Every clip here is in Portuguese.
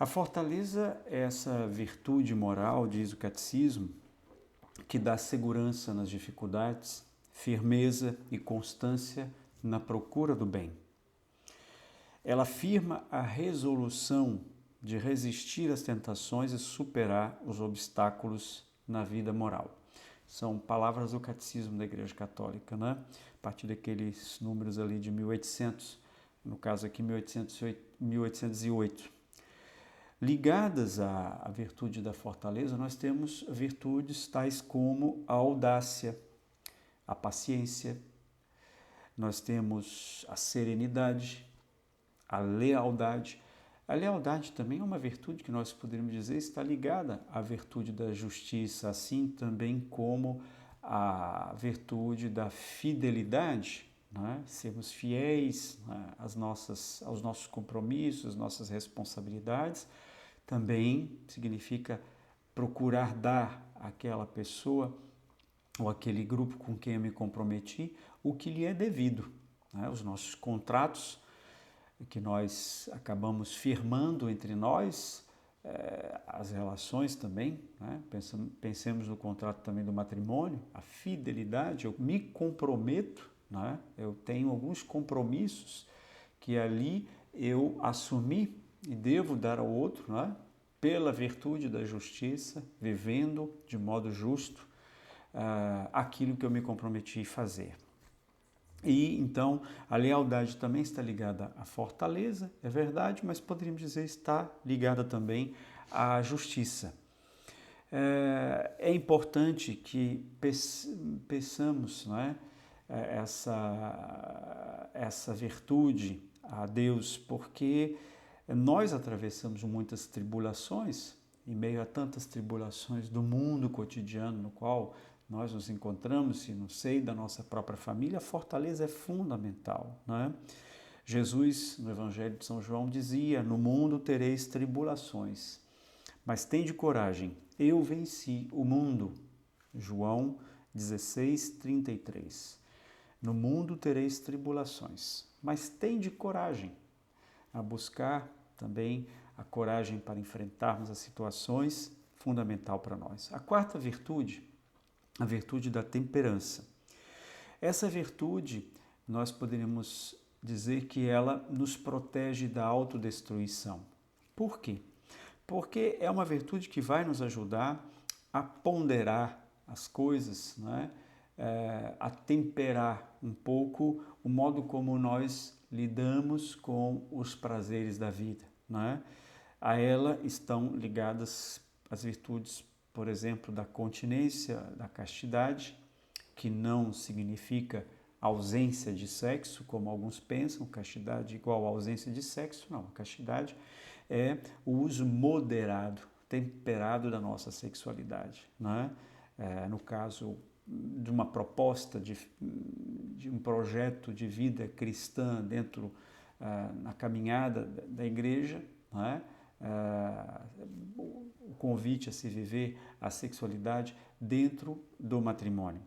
A fortaleza é essa virtude moral, diz o catecismo, que dá segurança nas dificuldades, firmeza e constância na procura do bem. Ela afirma a resolução de resistir às tentações e superar os obstáculos na vida moral. São palavras do Catecismo da Igreja Católica, né? A partir daqueles números ali de 1800, no caso aqui 1808. Ligadas à virtude da fortaleza, nós temos virtudes tais como a audácia, a paciência, nós temos a serenidade, a lealdade. A lealdade também é uma virtude que nós poderíamos dizer está ligada à virtude da justiça, assim também como a virtude da fidelidade, né? Sermos fiéis, né, aos nossos compromissos, às nossas responsabilidades, também significa procurar dar àquela pessoa ou aquele grupo com quem eu me comprometi o que lhe é devido, né? Os nossos contratos que nós acabamos firmando entre nós, as relações também, né? Pensemos no contrato também do matrimônio, a fidelidade, eu me comprometo, né? Eu tenho alguns compromissos que ali eu assumi e devo dar ao outro, né? Pela virtude da justiça, vivendo de modo justo aquilo que eu me comprometi a fazer. E então a lealdade também está ligada à fortaleza, é verdade, mas poderíamos dizer está ligada também à justiça. É importante que peçamos, não é, essa virtude a Deus, porque nós atravessamos muitas tribulações, em meio a tantas tribulações do mundo cotidiano no qual nós nos encontramos e no seio da nossa própria família, a fortaleza é fundamental, não é? Jesus, no Evangelho de São João, dizia: no mundo tereis tribulações, mas tende coragem, eu venci o mundo. João 16:33. No mundo tereis tribulações, mas tende coragem a buscar também a coragem para enfrentarmos as situações, fundamental para nós. A quarta virtude, a virtude da temperança. Essa virtude, nós poderíamos dizer que ela nos protege da autodestruição. Por quê? Porque é uma virtude que vai nos ajudar a ponderar as coisas, né? A temperar um pouco o modo como nós lidamos com os prazeres da vida, né? A ela estão ligadas as virtudes, por exemplo, da continência, da castidade, que não significa ausência de sexo, como alguns pensam, castidade igual a ausência de sexo. Não, a castidade é o uso moderado, temperado da nossa sexualidade, né? No caso de uma proposta, de um projeto de vida cristã dentro, na caminhada da igreja, né? O convite a se viver a sexualidade dentro do matrimônio.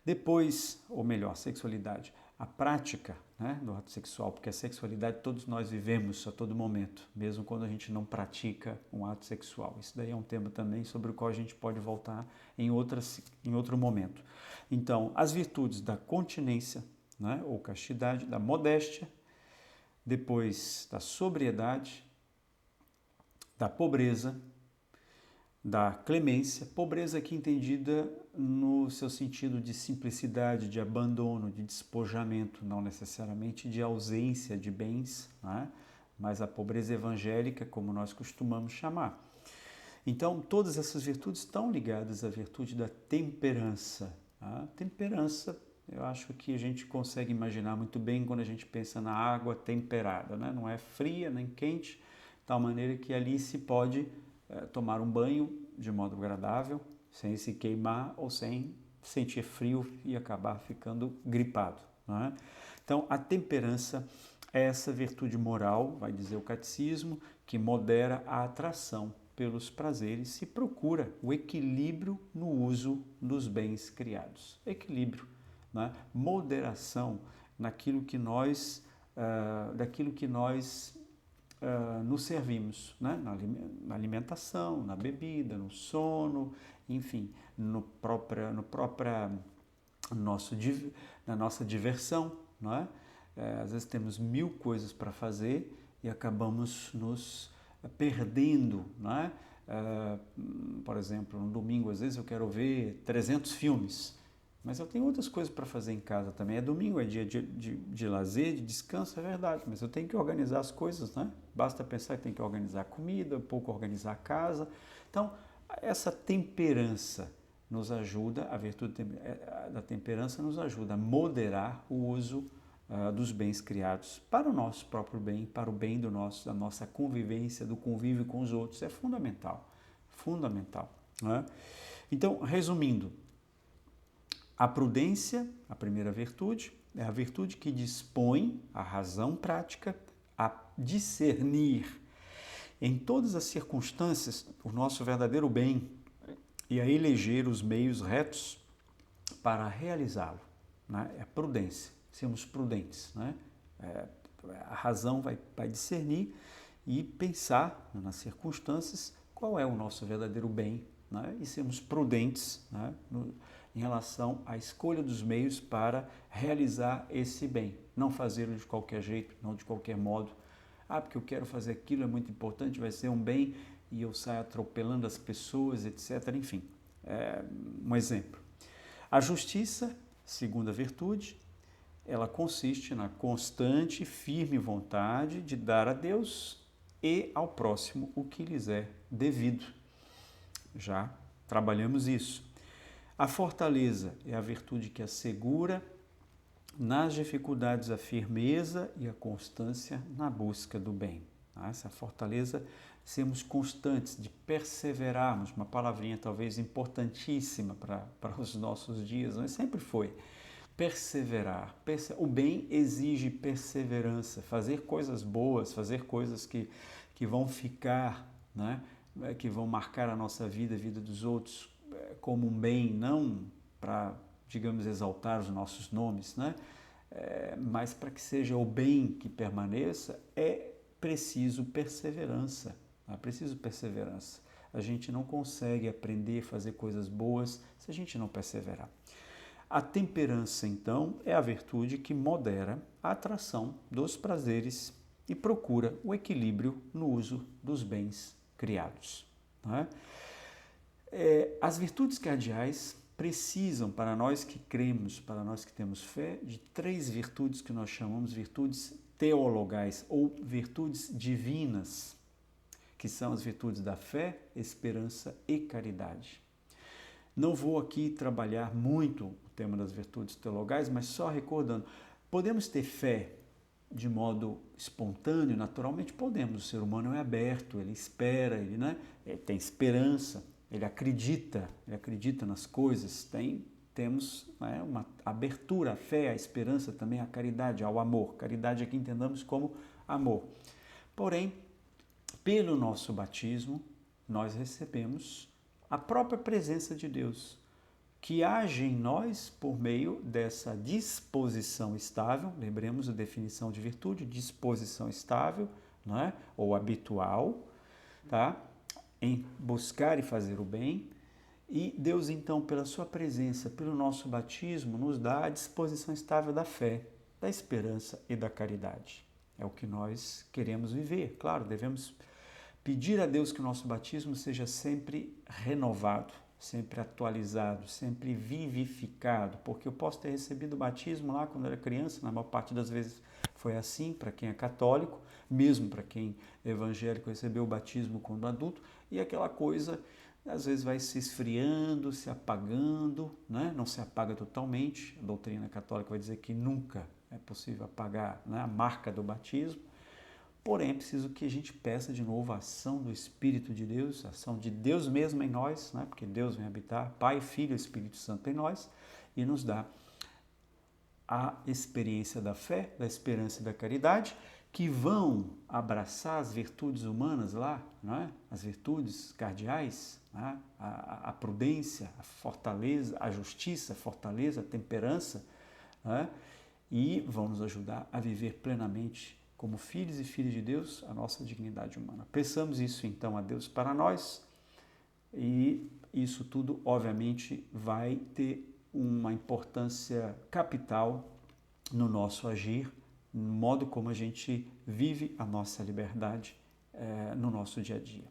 Depois, ou melhor, sexualidade, a prática, né, do ato sexual, porque a sexualidade todos nós vivemos a todo momento, mesmo quando a gente não pratica um ato sexual. Isso daí é um tema também sobre o qual a gente pode voltar em outro momento. Então, as virtudes da continência, né, ou castidade, da modéstia, depois da sobriedade, da pobreza, da clemência, pobreza aqui entendida no seu sentido de simplicidade, de abandono, de despojamento, não necessariamente de ausência de bens, né? Mas a pobreza evangélica, como nós costumamos chamar. Então, todas essas virtudes estão ligadas à virtude da temperança. A temperança, eu acho que a gente consegue imaginar muito bem quando a gente pensa na água temperada, né? Não é fria nem quente, de tal maneira que ali se pode tomar um banho de modo agradável, sem se queimar ou sem sentir frio e acabar ficando gripado, não é? Então, a temperança é essa virtude moral, vai dizer o catecismo, que modera a atração pelos prazeres e procura o equilíbrio no uso dos bens criados. Equilíbrio, né? Moderação daquilo que nós nos servimos, né? Na alimentação, na bebida, no sono, enfim, na nossa diversão, não é? Às vezes temos 1000 coisas para fazer e acabamos nos perdendo, não é? Por exemplo, no domingo, às vezes eu quero ver 300 filmes, mas eu tenho outras coisas para fazer em casa também. É domingo, é dia de lazer, de descanso, é verdade, mas eu tenho que organizar as coisas, né? Basta pensar que tem que organizar a comida, um pouco organizar a casa. Então, essa temperança nos ajuda, a virtude da temperança nos ajuda a moderar o uso dos bens criados para o nosso próprio bem, para o bem da nossa convivência, do convívio com os outros. É fundamental, fundamental. Né? Então, resumindo, a prudência, a primeira virtude, é a virtude que dispõe a razão prática a discernir em todas as circunstâncias o nosso verdadeiro bem e a eleger os meios retos para realizá-lo. Né? É a prudência, sermos prudentes. Né? A razão vai discernir e pensar nas circunstâncias qual é o nosso verdadeiro bem, né? E sermos prudentes, né? Em relação à escolha dos meios para realizar esse bem. Não fazê-lo de qualquer jeito, não de qualquer modo. Porque eu quero fazer aquilo, é muito importante, vai ser um bem e eu saio atropelando as pessoas, etc. Enfim, um exemplo. A justiça, segunda virtude, ela consiste na constante e firme vontade de dar a Deus e ao próximo o que lhes é devido. Já trabalhamos isso. A fortaleza é a virtude que assegura nas dificuldades a firmeza e a constância na busca do bem. Essa fortaleza, sermos constantes, de perseverarmos, uma palavrinha talvez importantíssima para os nossos dias, mas sempre foi. Perseverar. O bem exige perseverança, fazer coisas boas, fazer coisas que vão ficar, né? Que vão marcar a nossa vida, a vida dos outros, como um bem, não para, digamos, exaltar os nossos nomes, né? Mas para que seja o bem que permaneça, é preciso perseverança. É preciso perseverança. A gente não consegue aprender a fazer coisas boas se a gente não perseverar. A temperança, então, é a virtude que modera a atração dos prazeres e procura o equilíbrio no uso dos bens criados. Né? As virtudes cardeais precisam, para nós que cremos, para nós que temos fé, de 3 virtudes que nós chamamos virtudes teologais ou virtudes divinas, que são as virtudes da fé, esperança e caridade. Não vou aqui trabalhar muito o tema das virtudes teologais, mas só recordando, podemos ter fé de modo espontâneo, naturalmente podemos. O ser humano é aberto, ele espera, ele tem esperança, ele acredita nas coisas, temos uma abertura à fé, à esperança também, à caridade, ao amor. Caridade aqui entendamos como amor. Porém, pelo nosso batismo, nós recebemos a própria presença de Deus, que age em nós por meio dessa disposição estável. Lembremos a definição de virtude, disposição estável, não é? Ou habitual, tá? Em buscar e fazer o bem. E Deus, então, pela sua presença, pelo nosso batismo, nos dá a disposição estável da fé, da esperança e da caridade. É o que nós queremos viver. Claro, devemos pedir a Deus que o nosso batismo seja sempre renovado, sempre atualizado, sempre vivificado, porque eu posso ter recebido o batismo lá quando era criança, na maior parte das vezes foi assim para quem é católico, mesmo para quem é evangélico recebeu o batismo quando adulto, e aquela coisa às vezes vai se esfriando, se apagando, né? Não se apaga totalmente, a doutrina católica vai dizer que nunca é possível apagar, né, a marca do batismo. Porém, é preciso que a gente peça de novo a ação do Espírito de Deus, a ação de Deus mesmo em nós, né? Porque Deus vem habitar, Pai, Filho e Espírito Santo em nós, e nos dá a experiência da fé, da esperança e da caridade, que vão abraçar as virtudes humanas lá, não é? As virtudes cardeais, né? A prudência, a fortaleza, a justiça, a fortaleza, a temperança, né? E vão nos ajudar a viver plenamente como filhos e filhas de Deus, a nossa dignidade humana. Peçamos isso então a Deus para nós, e isso tudo, obviamente, vai ter uma importância capital no nosso agir, no modo como a gente vive a nossa liberdade no nosso dia a dia.